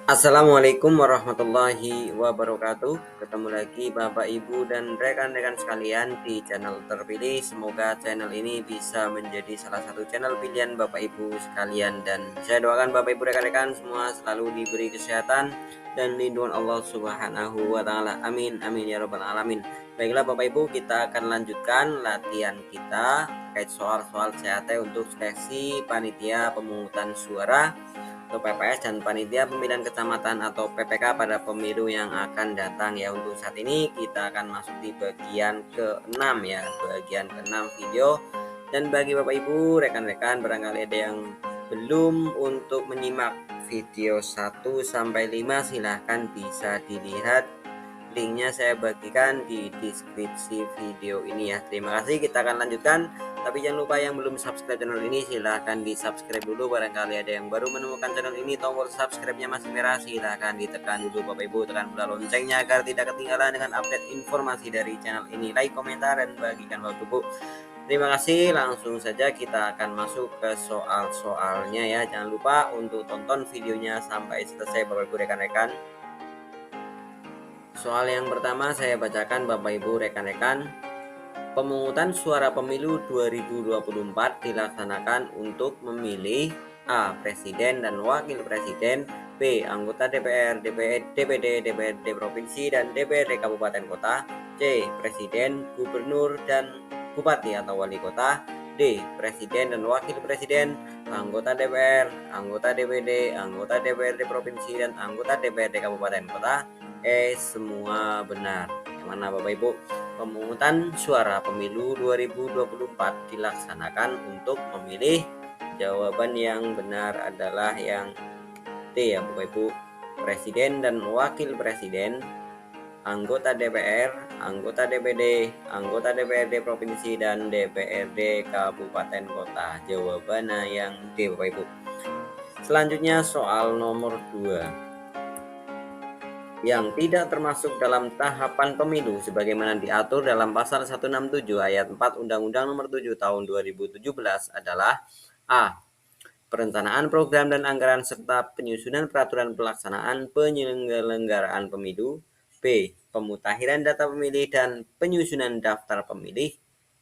Assalamualaikum warahmatullahi wabarakatuh. Ketemu lagi Bapak Ibu dan rekan-rekan sekalian di channel terpilih. Semoga channel ini bisa menjadi salah satu channel pilihan Bapak Ibu sekalian. Dan saya doakan Bapak Ibu rekan-rekan semua selalu diberi kesehatan dan lindungan Allah Subhanahu wa taala. Amin amin ya rabbal alamin. Baiklah Bapak Ibu, kita akan lanjutkan latihan kita terkait soal-soal CAT untuk seleksi panitia pemungutan suara atau PPS dan panitia pemilihan kecamatan atau PPK pada pemilu yang akan datang ya. Untuk saat ini kita akan masuk di bagian ke-6 ya, bagian ke-6 video. Dan bagi Bapak Ibu, rekan-rekan barangkali ada yang belum untuk menyimak video 1 sampai 5, silahkan bisa dilihat. Linknya saya bagikan di deskripsi video ini ya. Terima kasih, kita akan lanjutkan. Tapi jangan lupa yang belum subscribe channel ini silahkan di subscribe dulu. Barangkali ada yang baru menemukan channel ini, tombol subscribe-nya masih merah, silahkan ditekan dulu Bapak Ibu. Tekan pula loncengnya agar tidak ketinggalan dengan update informasi dari channel ini. Like, komentar, dan bagikan Bapak Ibu. Terima kasih, langsung saja kita akan masuk ke soal-soalnya ya. Jangan lupa untuk tonton videonya sampai selesai Bapak Ibu rekan-rekan. Soal yang pertama saya bacakan Bapak Ibu rekan-rekan. Pemungutan suara pemilu 2024 dilaksanakan untuk memilih A. Presiden dan Wakil Presiden, B. Anggota DPR, DPD, DPRD Provinsi, dan DPRD Kabupaten Kota, C. Presiden, Gubernur, dan Bupati atau Wali Kota, D. Presiden dan Wakil Presiden, anggota DPR, anggota DPD, anggota DPRD Provinsi, dan anggota DPRD Kabupaten Kota. Semua benar. Yang mana Bapak Ibu? Pemungutan suara pemilu 2024 dilaksanakan untuk memilih. Jawaban yang benar adalah yang D ya Bapak Ibu. Presiden dan Wakil Presiden, anggota DPR, anggota DPD, anggota DPRD Provinsi, dan DPRD Kabupaten Kota. Jawabannya yang D Bapak Ibu. Selanjutnya soal nomor 2. Yang tidak termasuk dalam tahapan pemilu sebagaimana diatur dalam pasal 167 ayat 4 Undang-Undang Nomor 7 Tahun 2017 adalah A. Perencanaan program dan anggaran serta penyusunan peraturan pelaksanaan penyelenggaraan pemilu, B. Pemutakhiran data pemilih dan penyusunan daftar pemilih,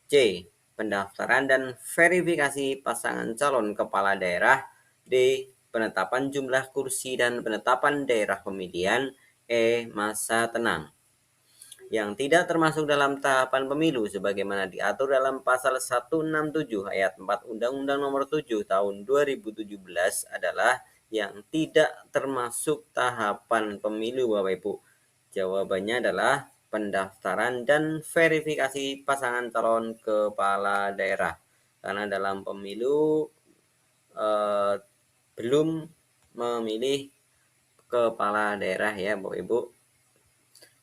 C. Pendaftaran dan verifikasi pasangan calon kepala daerah, D. Penetapan jumlah kursi dan penetapan daerah pemilihan, masa tenang. Yang tidak termasuk dalam tahapan pemilu sebagaimana diatur dalam pasal 167 ayat 4 Undang-Undang Nomor 7 Tahun 2017 adalah yang tidak termasuk tahapan pemilu Bapak Ibu. Jawabannya adalah pendaftaran dan verifikasi pasangan calon kepala daerah. Karena dalam pemilu belum memilih kepala daerah ya Bapak Ibu.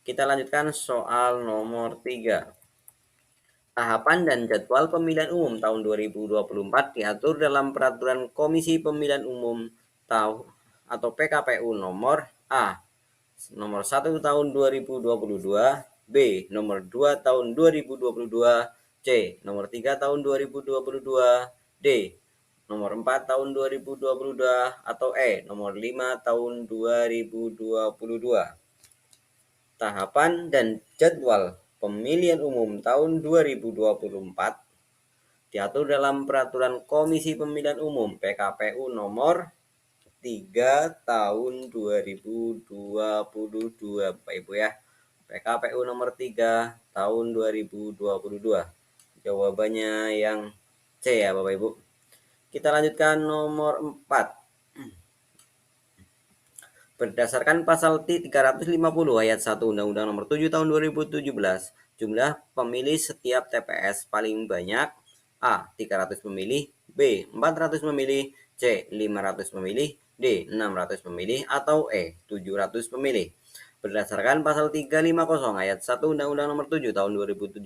Kita lanjutkan soal nomor 3. Tahapan dan jadwal pemilihan umum tahun 2024 diatur dalam Peraturan Komisi Pemilihan Umum atau PKPU nomor A. Nomor 1 tahun 2022, B. Nomor 2 tahun 2022, C. Nomor 3 tahun 2022, D. Nomor 4 tahun 2022, atau E. Nomor 5 tahun 2022. Tahapan dan jadwal pemilihan umum tahun 2024 diatur dalam Peraturan Komisi Pemilihan Umum PKPU nomor 3 tahun 2022 Bapak Ibu ya. PKPU nomor 3 tahun 2022. Jawabannya yang C ya Bapak Ibu. Kita lanjutkan nomor 4. Berdasarkan pasal 350 ayat 1 Undang-Undang Nomor 7 Tahun 2017, jumlah pemilih setiap TPS paling banyak A. 300 pemilih, B. 400 pemilih, C. 500 pemilih, D. 600 pemilih, atau E. 700 pemilih. Berdasarkan pasal 350 ayat 1 Undang-Undang Nomor 7 Tahun 2017,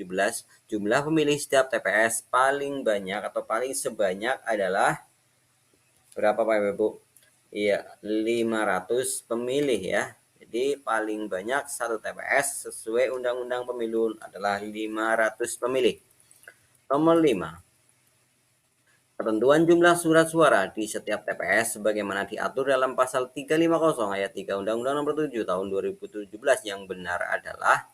jumlah pemilih setiap TPS paling banyak atau paling sebanyak adalah berapa Pak Ibu? Iya, 500 pemilih ya. Jadi paling banyak satu TPS sesuai Undang-Undang Pemilu adalah 500 pemilih. Nomor 5. Ketentuan jumlah surat suara di setiap TPS sebagaimana diatur dalam pasal 350 ayat 3 Undang-Undang Nomor 7 Tahun 2017 yang benar adalah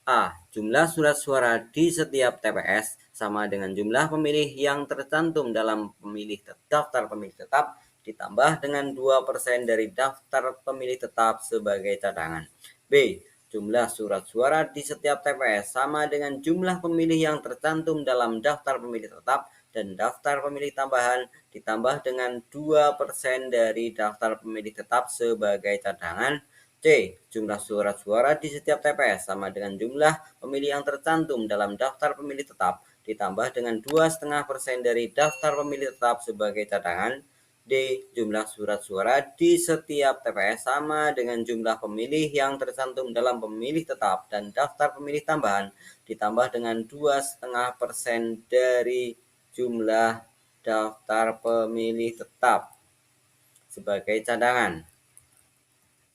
A. Jumlah surat suara di setiap TPS sama dengan jumlah pemilih yang tercantum dalam daftar pemilih tetap ditambah dengan 2% dari daftar pemilih tetap sebagai cadangan. B. Jumlah surat suara di setiap TPS sama dengan jumlah pemilih yang tercantum dalam daftar pemilih tetap dan daftar pemilih tambahan ditambah dengan 2% dari daftar pemilih tetap sebagai cadangan. C. Jumlah surat suara di setiap TPS sama dengan jumlah pemilih yang tercantum dalam daftar pemilih tetap ditambah dengan 2,5% dari daftar pemilih tetap sebagai cadangan. D. Jumlah surat suara di setiap TPS sama dengan jumlah pemilih yang tercantum dalam pemilih tetap dan daftar pemilih tambahan ditambah dengan 2,5% dari jumlah daftar pemilih tetap sebagai cadangan.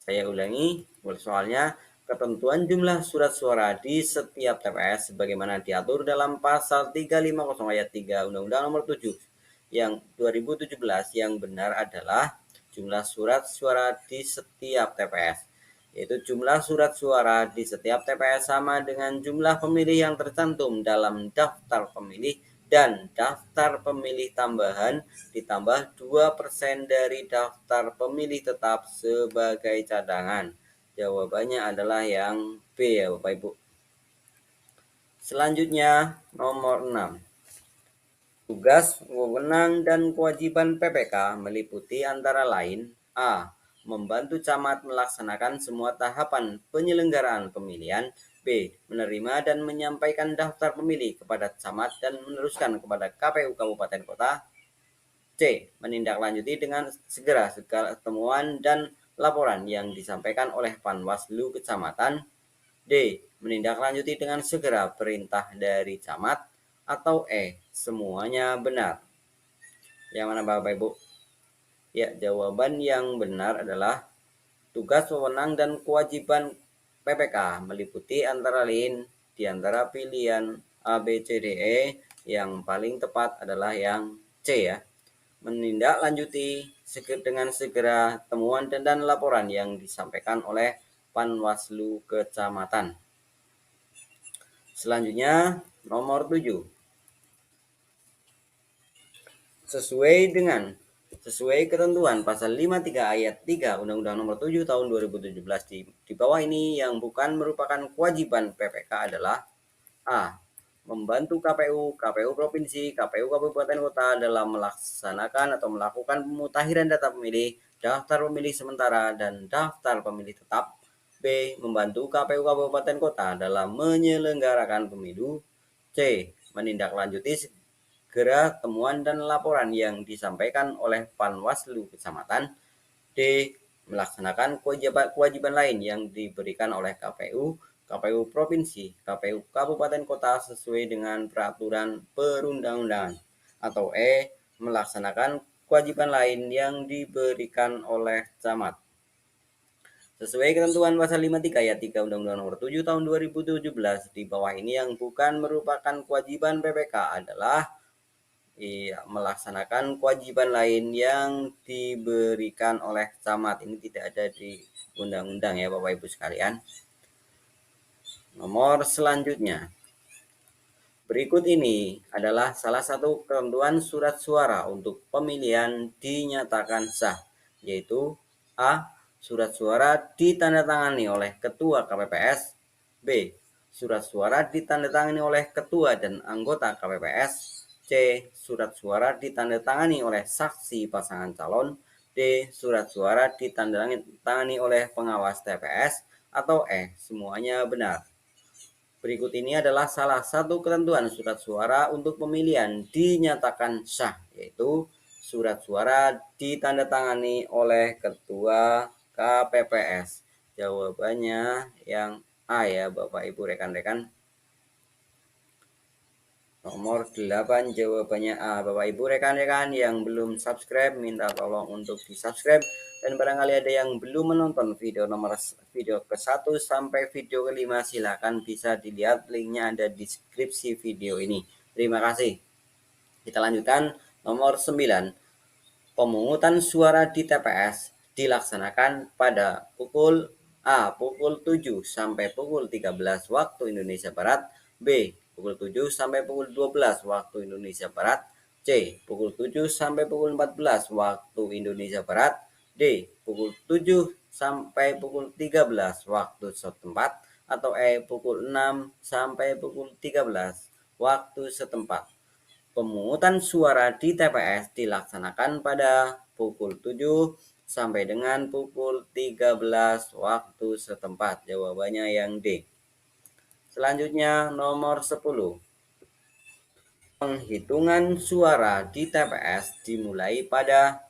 Saya ulangi soalnya, ketentuan jumlah surat suara di setiap TPS sebagaimana diatur dalam pasal 350 ayat 3 Undang-Undang Nomor 7 yang 2017 yang benar adalah jumlah surat suara di setiap TPS, yaitu jumlah surat suara di setiap TPS sama dengan jumlah pemilih yang tercantum dalam daftar pemilih dan daftar pemilih tambahan ditambah 2% dari daftar pemilih tetap sebagai cadangan. Jawabannya adalah yang B ya Bapak Ibu. Selanjutnya nomor 6. Tugas, wewenang, dan kewajiban PPK meliputi antara lain A. Membantu camat melaksanakan semua tahapan penyelenggaraan pemilihan. B. Menerima dan menyampaikan daftar pemilih kepada camat dan meneruskan kepada KPU Kabupaten Kota. C. Menindaklanjuti dengan segera segala temuan dan laporan yang disampaikan oleh Panwaslu Kecamatan. D. Menindaklanjuti dengan segera perintah dari camat. Atau E. Semuanya benar. Yang mana Bapak Ibu? Ya, jawaban yang benar adalah tugas, wewenang, dan kewajiban PPK meliputi antara lain di antara pilihan A, B, C, D, E. Yang paling tepat adalah yang C ya. Menindaklanjuti dengan segera temuan dan laporan yang disampaikan oleh Panwaslu Kecamatan. Selanjutnya nomor 7. Sesuai ketentuan pasal 53 ayat 3 Undang-Undang Nomor 7 Tahun 2017 di bawah ini yang bukan merupakan kewajiban PPK adalah A. Membantu KPU Provinsi, KPU Kabupaten Kota dalam melaksanakan atau melakukan pemutakhiran data pemilih, daftar pemilih sementara, dan daftar pemilih tetap. B. Membantu KPU Kabupaten Kota dalam menyelenggarakan pemilu. C. Menindaklanjuti segera temuan dan laporan yang disampaikan oleh Panwaslu Kecamatan. D. Melaksanakan kewajiban lain yang diberikan oleh KPU Provinsi, KPU Kabupaten Kota sesuai dengan peraturan perundang-undangan. Atau E. Melaksanakan kewajiban lain yang diberikan oleh camat. Sesuai ketentuan pasal 53 ayat 3 Undang-Undang Nomor 7 Tahun 2017 di bawah ini yang bukan merupakan kewajiban PPK adalah melaksanakan kewajiban lain yang diberikan oleh camat. Ini tidak ada di undang-undang ya Bapak Ibu sekalian. Nomor selanjutnya. Berikut ini adalah salah satu ketentuan surat suara untuk pemilihan dinyatakan sah, yaitu A. Surat suara ditandatangani oleh Ketua KPPS. B. Surat suara ditandatangani oleh Ketua dan anggota KPPS. C. Surat suara ditandatangani oleh saksi pasangan calon. D. Surat suara ditandatangani oleh pengawas TPS. Atau E. Semuanya benar. Berikut ini adalah salah satu ketentuan surat suara untuk pemilihan dinyatakan sah, yaitu surat suara ditandatangani oleh Ketua KPPS. Jawabannya yang A ya Bapak Ibu rekan-rekan. Nomor 8 jawabannya A. Bapak Ibu rekan-rekan yang belum subscribe minta tolong untuk di subscribe, dan barangkali ada yang belum menonton video ke-1 sampai video ke-5 silahkan bisa dilihat, linknya ada di deskripsi video ini. Terima kasih. Kita lanjutkan Nomor 9. Pemungutan suara di TPS dilaksanakan pada pukul 7 sampai pukul 13 waktu Indonesia Barat, B. pukul 7 sampai pukul 12 waktu Indonesia Barat, C. pukul 7 sampai pukul 14 waktu Indonesia Barat, D. pukul 7 sampai pukul 13 waktu setempat, atau E. pukul 6 sampai pukul 13 waktu setempat. Pemungutan suara di TPS dilaksanakan pada pukul 7 sampai dengan pukul 13 waktu setempat. Jawabannya yang D. Selanjutnya nomor 10. Penghitungan suara di TPS dimulai pada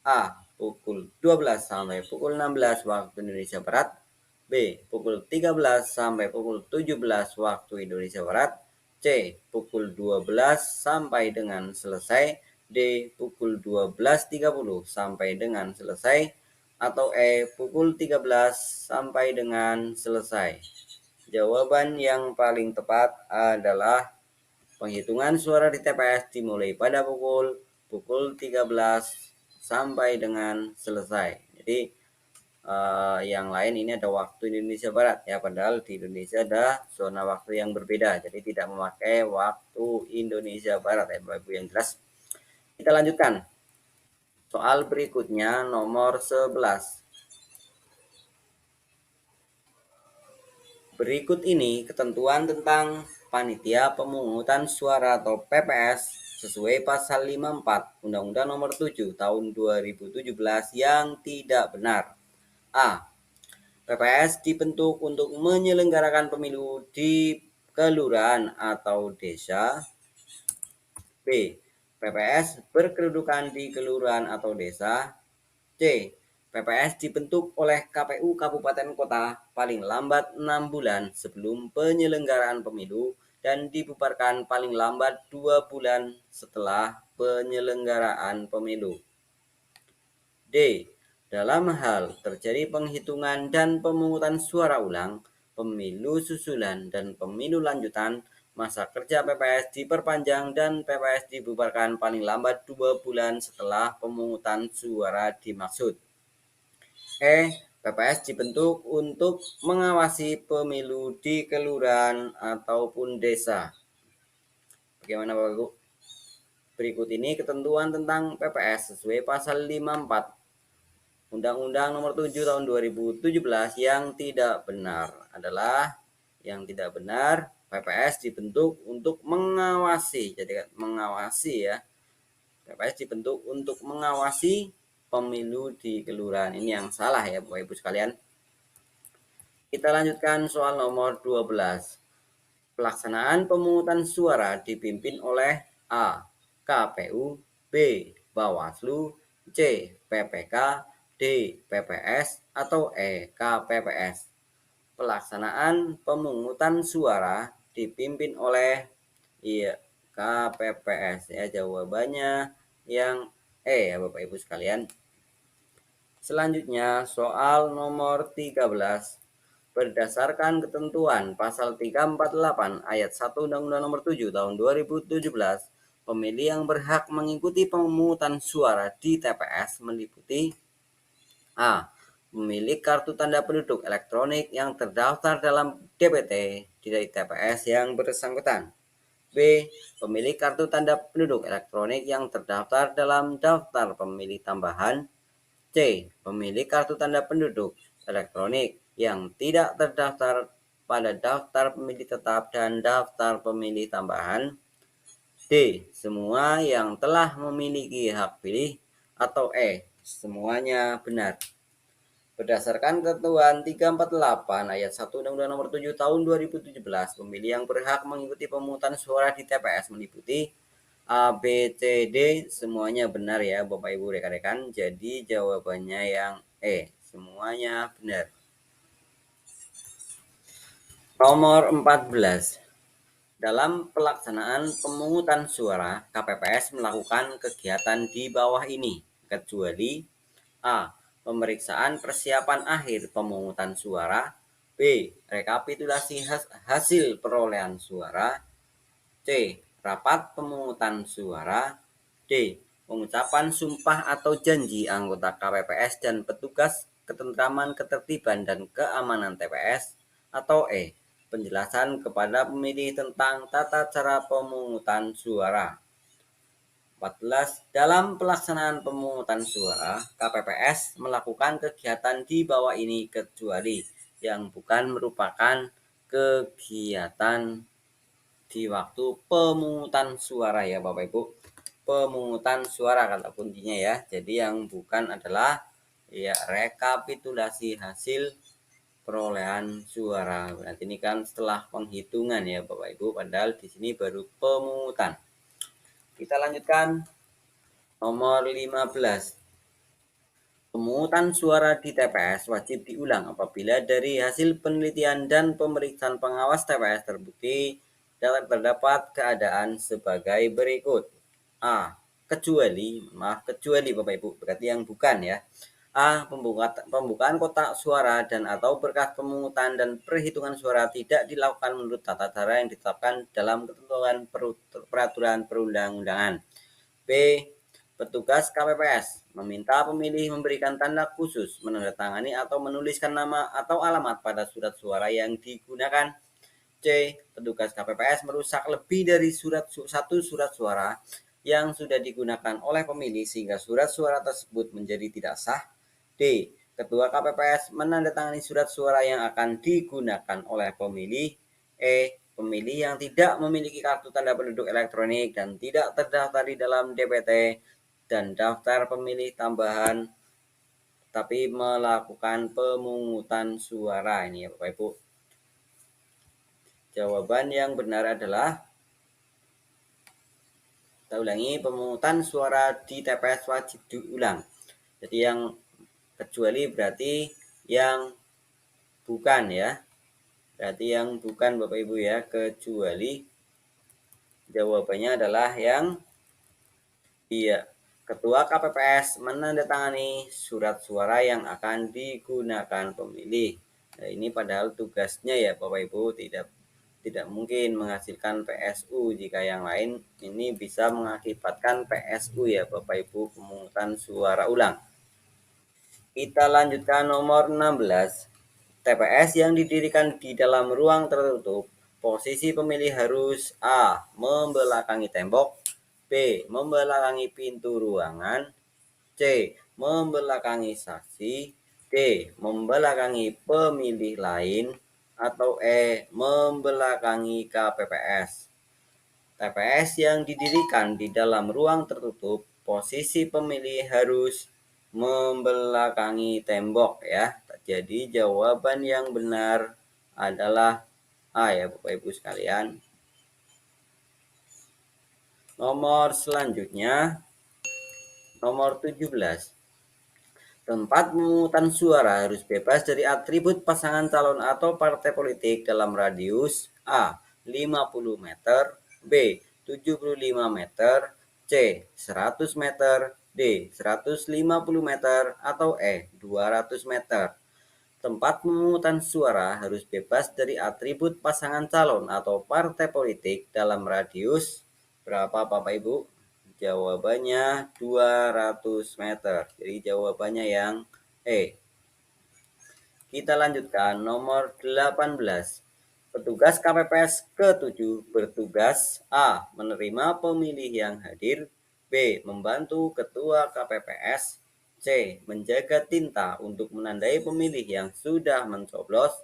A. pukul 12 sampai pukul 16 waktu Indonesia Barat, B. pukul 13 sampai pukul 17 waktu Indonesia Barat, C. pukul 12 sampai dengan selesai, D. pukul 12.30 sampai dengan selesai, atau E. pukul 13 sampai dengan selesai. Jawaban yang paling tepat adalah penghitungan suara di TPS dimulai pada pukul 13 sampai dengan selesai. Jadi yang lain ini ada waktu Indonesia Barat ya, padahal di Indonesia ada zona waktu yang berbeda. Jadi tidak memakai waktu Indonesia Barat ya Bapak Ibu yang jelas. Kita lanjutkan. Soal berikutnya nomor 11. Berikut ini ketentuan tentang Panitia Pemungutan Suara atau PPS sesuai pasal 54 Undang-Undang Nomor 7 Tahun 2017 yang tidak benar. A. PPS dibentuk untuk menyelenggarakan pemilu di kelurahan atau desa. B. PPS berkedudukan di kelurahan atau desa. C. PPS dibentuk oleh KPU Kabupaten Kota paling lambat 6 bulan sebelum penyelenggaraan pemilu dan dibubarkan paling lambat 2 bulan setelah penyelenggaraan pemilu. D. Dalam hal terjadi penghitungan dan pemungutan suara ulang, pemilu susulan, dan pemilu lanjutan, masa kerja PPS diperpanjang dan PPS dibubarkan paling lambat 2 bulan setelah pemungutan suara dimaksud. PPS dibentuk untuk mengawasi pemilu di kelurahan ataupun desa. Bagaimana Bapak Ibu? Berikut ini ketentuan tentang PPS sesuai pasal 54 Undang-Undang Nomor 7 Tahun 2017 yang tidak benar adalah yang tidak benar PPS dibentuk untuk mengawasi. Jadi mengawasi ya. PPS dibentuk untuk mengawasi pemilu di kelurahan. Ini yang salah ya Bapak Ibu sekalian. Kita lanjutkan soal nomor 12. Pelaksanaan pemungutan suara dipimpin oleh A. KPU, B. Bawaslu, C. PPK, D. PPS, atau E. KPPS. Pelaksanaan pemungutan suara dipimpin oleh KPPS ya, jawabannya yang E ya Bapak Ibu sekalian. Selanjutnya soal nomor 13. Berdasarkan ketentuan pasal 348 ayat 1 Undang-Undang Nomor 7 Tahun 2017, pemilih yang berhak mengikuti pemungutan suara di TPS meliputi A. Pemilik kartu tanda penduduk elektronik yang terdaftar dalam DPT di TPS yang bersangkutan. B. Pemilik kartu tanda penduduk elektronik yang terdaftar dalam daftar pemilih tambahan. C. Pemilik kartu tanda penduduk elektronik yang tidak terdaftar pada daftar pemilih tetap dan daftar pemilih tambahan. D. Semua yang telah memiliki hak pilih, atau E. Semuanya benar. Berdasarkan ketentuan 348 ayat 1 Undang-Undang Nomor 7 Tahun 2017, pemilih yang berhak mengikuti pemungutan suara di TPS meliputi A, B, C, D, semuanya benar ya Bapak Ibu rekan-rekan. Jadi jawabannya yang E, semuanya benar. Nomor 14. Dalam pelaksanaan pemungutan suara, KPPS melakukan kegiatan di bawah ini, kecuali A. Pemeriksaan persiapan akhir pemungutan suara, B. Rekapitulasi hasil perolehan suara, C. Rapat pemungutan suara, D. Pengucapan sumpah atau janji anggota KPPS dan petugas ketentraman, ketertiban, dan keamanan TPS. Atau E. Penjelasan kepada pemilih tentang tata cara pemungutan suara. 14. Dalam pelaksanaan pemungutan suara, KPPS melakukan kegiatan di bawah ini kecuali yang bukan merupakan kegiatan di waktu pemungutan suara ya Bapak Ibu. Pemungutan suara kata kuncinya ya. Jadi yang bukan adalah ya rekapitulasi hasil perolehan suara. Berarti ini kan setelah penghitungan ya Bapak Ibu, padahal di sini baru pemungutan. Kita lanjutkan nomor 15. Pemungutan suara di TPS wajib diulang apabila dari hasil penelitian dan pemeriksaan pengawas TPS terbukti terdapat keadaan sebagai berikut. A. Kecuali Bapak Ibu, berarti yang bukan ya. A. Pembukaan kotak suara dan atau berkas pemungutan dan perhitungan suara tidak dilakukan menurut tata cara yang ditetapkan dalam ketentuan peraturan perundang-undangan. B. Petugas KPPS meminta pemilih memberikan tanda khusus, menandatangani atau menuliskan nama atau alamat pada surat suara yang digunakan. C. Petugas KPPS merusak lebih dari satu surat suara yang sudah digunakan oleh pemilih sehingga surat suara tersebut menjadi tidak sah. D. Ketua KPPS menandatangani surat suara yang akan digunakan oleh pemilih. E. Pemilih yang tidak memiliki kartu tanda penduduk elektronik dan tidak terdaftar di dalam DPT dan daftar pemilih tambahan tapi melakukan pemungutan suara. Ini ya Bapak Ibu. Jawaban yang benar adalah, kita ulangi, pemungutan suara di TPS wajib diulang. Jadi yang kecuali berarti yang bukan ya. Berarti yang bukan Bapak Ibu ya, kecuali jawabannya adalah yang iya. Ketua KPPS menandatangani surat suara yang akan digunakan pemilih. Nah, ini padahal tugasnya ya Bapak Ibu, tidak mungkin menghasilkan PSU. Jika yang lain ini bisa mengakibatkan PSU ya Bapak Ibu, pemungutan suara ulang. Kita lanjutkan nomor 16. TPS yang didirikan di dalam ruang tertutup, posisi pemilih harus A. Membelakangi tembok, B. Membelakangi pintu ruangan, C. Membelakangi saksi, D. Membelakangi pemilih lain, atau E. Membelakangi KPPS. TPS yang didirikan di dalam ruang tertutup, posisi pemilih harus membelakangi tembok ya. Jadi jawaban yang benar adalah A ya Bapak Ibu sekalian. Nomor selanjutnya, nomor 17. Tempat pemungutan suara harus bebas dari atribut pasangan calon atau partai politik dalam radius A. 50 meter, B. 75 meter, C. 100 meter, D. 150 meter, atau E. 200 meter. Tempat pemungutan suara harus bebas dari atribut pasangan calon atau partai politik dalam radius berapa Bapak Ibu? Jawabannya 200 meter. Jadi jawabannya yang E. Kita lanjutkan nomor 18. Petugas KPPS ke-7 bertugas A. Menerima pemilih yang hadir, B. Membantu ketua KPPS, C. Menjaga tinta untuk menandai pemilih yang sudah mencoblos,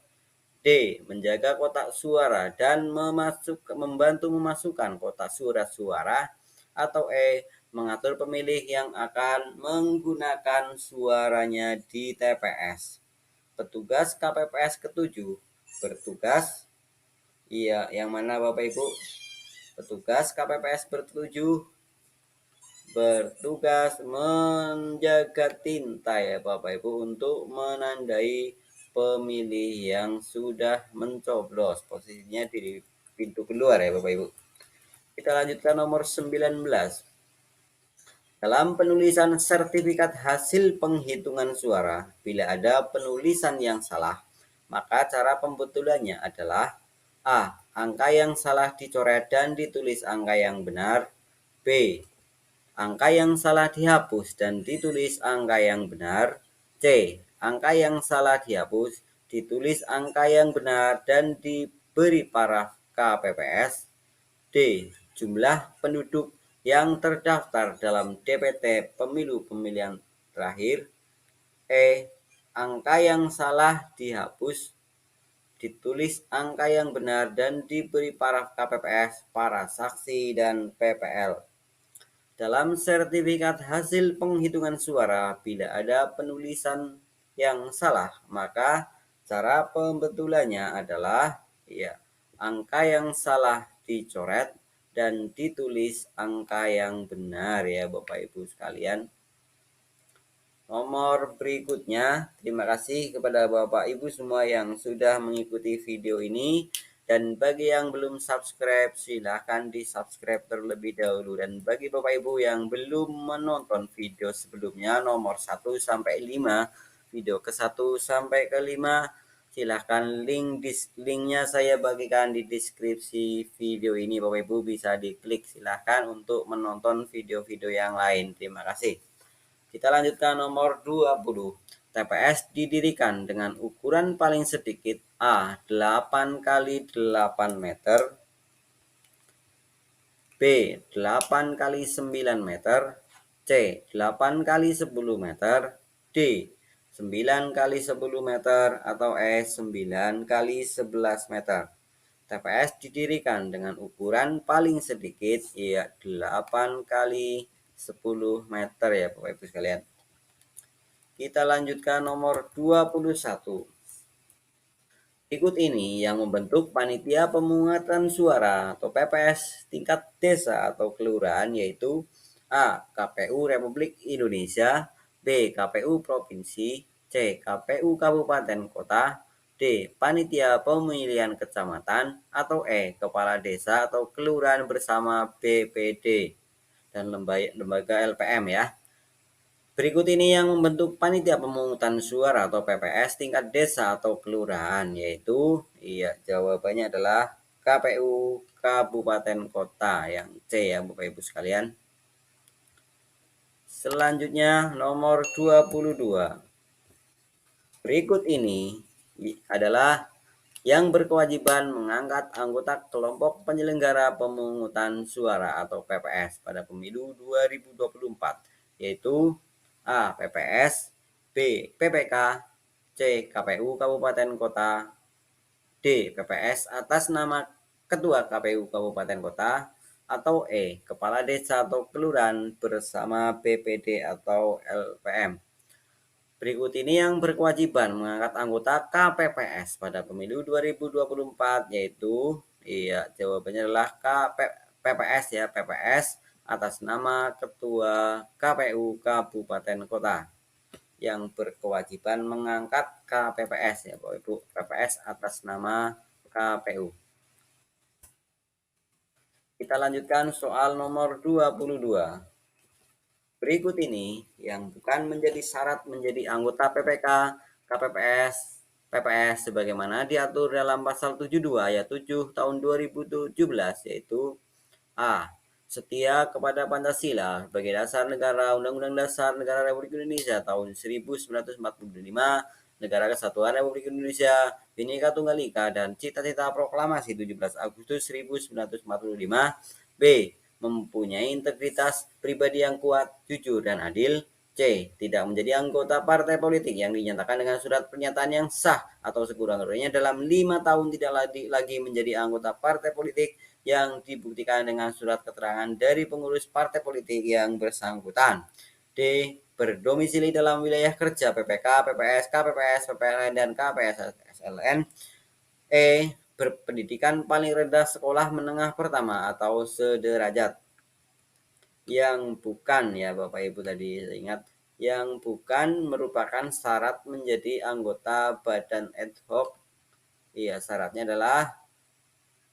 D. Menjaga kotak suara dan membantu memasukkan kotak surat suara, atau E. Mengatur pemilih yang akan menggunakan suaranya di TPS. Petugas KPPS ke-7 bertugas, iya yang mana Bapak Ibu? Petugas KPPS bertujuh bertugas menjaga tinta ya Bapak Ibu untuk menandai pemilih yang sudah mencoblos. Posisinya di pintu keluar ya Bapak Ibu. Kita lanjutkan nomor 19. Dalam penulisan sertifikat hasil penghitungan suara, bila ada penulisan yang salah, maka cara pembetulannya adalah A. Angka yang salah dicoret dan ditulis angka yang benar, B. angka yang salah dihapus dan ditulis angka yang benar. C. Angka yang salah dihapus, ditulis angka yang benar dan diberi paraf KPPS. D. Jumlah penduduk yang terdaftar dalam DPT pemilu pemilihan terakhir. E. Angka yang salah dihapus, ditulis angka yang benar dan diberi paraf KPPS para saksi dan PPL. Dalam sertifikat hasil penghitungan suara, bila ada penulisan yang salah, maka cara pembetulannya adalah angka yang salah dicoret dan ditulis angka yang benar ya Bapak Ibu sekalian. Nomor berikutnya, terima kasih kepada Bapak Ibu semua yang sudah mengikuti video ini. Dan bagi yang belum subscribe, silahkan di subscribe terlebih dahulu. Dan bagi Bapak Ibu yang belum menonton video sebelumnya, nomor 1 sampai 5, video ke 1 sampai ke 5, silahkan linknya saya bagikan di deskripsi video ini. Bapak Ibu bisa diklik, silahkan untuk menonton video-video yang lain. Terima kasih. Kita lanjutkan nomor 20. TPS didirikan dengan ukuran paling sedikit A. 8 kali 8 meter, B. 8 kali 9 meter, C. 8 kali 10 meter, D. 9 kali 10 meter, atau E. 9 kali 11 meter. TPS didirikan dengan ukuran paling sedikit, yaitu 8 kali 10 meter ya Bapak Ibu sekalian. Kita lanjutkan nomor 21. Berikut ini yang membentuk panitia pemungutan suara atau PPS tingkat desa atau kelurahan, yaitu A. KPU Republik Indonesia, B. KPU Provinsi, C. KPU Kabupaten Kota, D. Panitia Pemilihan Kecamatan, atau E. Kepala Desa atau Kelurahan bersama BPD dan lembaga LPM ya. Berikut ini yang membentuk panitia pemungutan suara atau PPS tingkat desa atau kelurahan, yaitu jawabannya adalah KPU Kabupaten Kota yang C ya Bapak Ibu sekalian. Selanjutnya nomor 22. Berikut ini adalah yang berkewajiban mengangkat anggota kelompok penyelenggara pemungutan suara atau PPS pada pemilu 2024, yaitu A. PPS, B. PPK, C. KPU Kabupaten Kota, D. PPS atas nama Ketua KPU Kabupaten Kota, atau E. Kepala Desa atau Kelurahan bersama BPD atau LPM. Berikut ini yang berkewajiban mengangkat anggota KPPS pada pemilu 2024, yaitu jawabannya adalah PPS ya, PPS atas nama Ketua KPU Kabupaten Kota yang berkewajiban mengangkat KPPS ya Bapak Ibu, PPS atas nama KPU. Kita lanjutkan soal nomor 22. Berikut ini yang bukan menjadi syarat menjadi anggota PPK, KPPS, PPS sebagaimana diatur dalam pasal 72 ayat 7 tahun 2017, yaitu A. Setia kepada Pancasila sebagai dasar negara, Undang-Undang Dasar Negara Republik Indonesia tahun 1945, Negara Kesatuan Republik Indonesia, Bhinneka Tunggal Ika, dan Cita-cita Proklamasi 17 Agustus 1945. B. Mempunyai integritas pribadi yang kuat, jujur, dan adil. C. Tidak menjadi anggota partai politik yang dinyatakan dengan surat pernyataan yang sah atau sekurang-kurangnya dalam 5 tahun tidak lagi menjadi anggota partai politik yang dibuktikan dengan surat keterangan dari pengurus partai politik yang bersangkutan. D. Berdomisili dalam wilayah kerja PPK, PPS, KPPS, PPLN, dan KPS SLN. E. Berpendidikan paling rendah sekolah menengah pertama atau sederajat. Yang bukan ya Bapak Ibu tadi ingat, yang bukan merupakan syarat menjadi anggota badan ad hoc. Iya, syaratnya adalah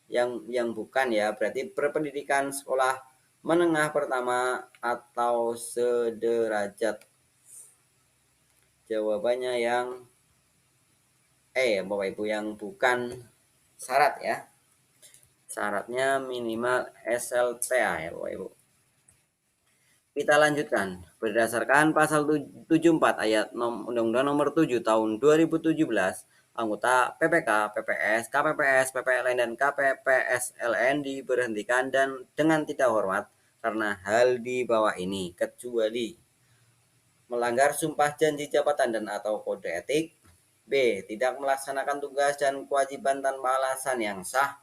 yang bukan ya, berarti berpendidikan sekolah menengah pertama atau sederajat. Jawabannya yang Bapak Ibu, yang bukan syarat ya. Syaratnya minimal SLTA ya Bapak Ibu. Kita lanjutkan. Berdasarkan pasal 74 ayat Undang-Undang Nomor 7 Tahun 2017, anggota PPK, PPS, KPPS, PPLN, dan KPPSLN diberhentikan dan dengan tidak hormat karena hal di bawah ini, kecuali melanggar sumpah janji jabatan dan atau kode etik, B. Tidak melaksanakan tugas dan kewajiban tanpa alasan yang sah,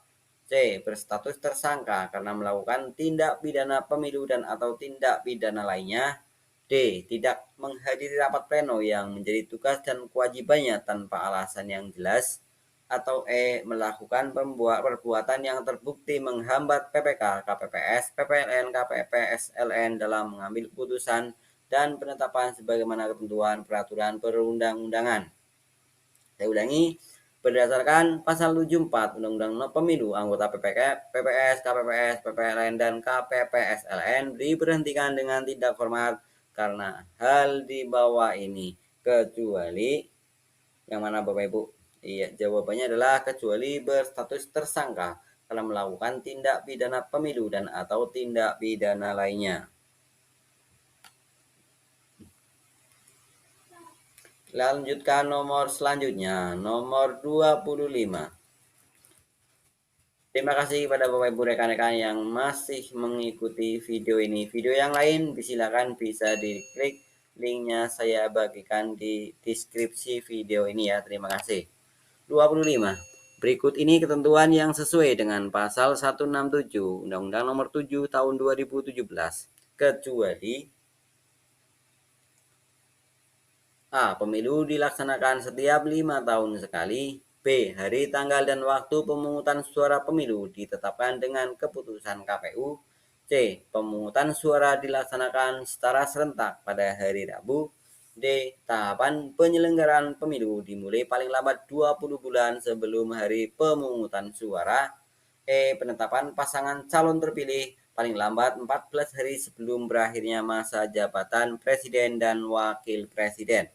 C. Berstatus tersangka karena melakukan tindak pidana pemilu dan atau tindak pidana lainnya, D. Tidak menghadiri rapat pleno yang menjadi tugas dan kewajibannya tanpa alasan yang jelas, atau E. Melakukan perbuatan yang terbukti menghambat PPK, KPPS, PPLN, KPPSLN dalam mengambil keputusan dan penetapan sebagaimana ketentuan peraturan perundang-undangan. Saya ulangi, berdasarkan pasal 74 Undang-Undang Pemilu, anggota PPK, PPS, KPPS, PPLN, dan KPPSLN diberhentikan dengan tidak hormat karena hal di bawah ini, kecuali yang mana Bapak Ibu? Iya, jawabannya adalah kecuali berstatus tersangka telah melakukan tindak pidana pemilu dan atau tindak pidana lainnya. Lanjutkan nomor selanjutnya, nomor 25. Terima kasih kepada Bapak Ibu rekan-rekan yang masih mengikuti video ini. Video yang lain silakan bisa diklik linknya saya bagikan di deskripsi video ini ya. Terima kasih. 25. Berikut ini ketentuan yang sesuai dengan pasal 167 Undang-Undang Nomor 7 Tahun 2017, kecuali A. Pemilu dilaksanakan setiap 5 tahun sekali. B. Hari, tanggal, dan waktu pemungutan suara pemilu ditetapkan dengan keputusan KPU. C. Pemungutan suara dilaksanakan secara serentak pada hari Rabu. D. Tahapan penyelenggaraan pemilu dimulai paling lambat 20 bulan sebelum hari pemungutan suara. E. Penetapan pasangan calon terpilih paling lambat 14 hari sebelum berakhirnya masa jabatan Presiden dan Wakil Presiden.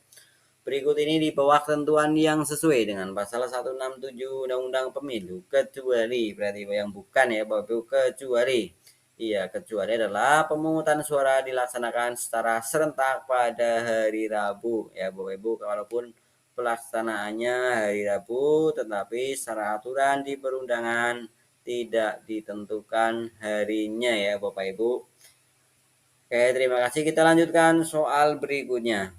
Berikut ini di bawah ketentuan yang sesuai dengan pasal 167 Undang-Undang Pemilu, kecuali, berarti yang bukan ya Bapak Ibu, kecuali. Iya, kecuali adalah pemungutan suara dilaksanakan secara serentak pada hari Rabu. Ya Bapak Ibu, walaupun pelaksanaannya hari Rabu, tetapi secara aturan di perundangan tidak ditentukan harinya ya Bapak Ibu. Oke, terima kasih. Kita lanjutkan soal berikutnya.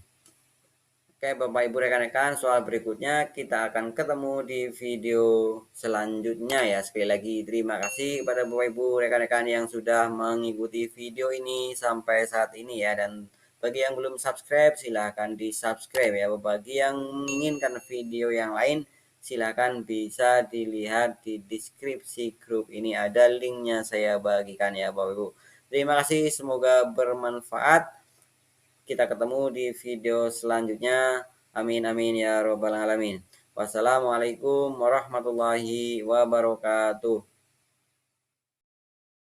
Oke Bapak Ibu rekan-rekan, soal berikutnya kita akan ketemu di video selanjutnya ya. Sekali lagi terima kasih kepada Bapak Ibu rekan-rekan yang sudah mengikuti video ini sampai saat ini ya. Dan bagi yang belum subscribe silahkan di subscribe ya. Bagi yang menginginkan video yang lain silahkan bisa dilihat di deskripsi grup ini, ada linknya saya bagikan ya Bapak Ibu. Terima kasih, semoga bermanfaat. Kita ketemu di video selanjutnya. Amin amin ya robbal alamin. Wassalamualaikum warahmatullahi wabarakatuh.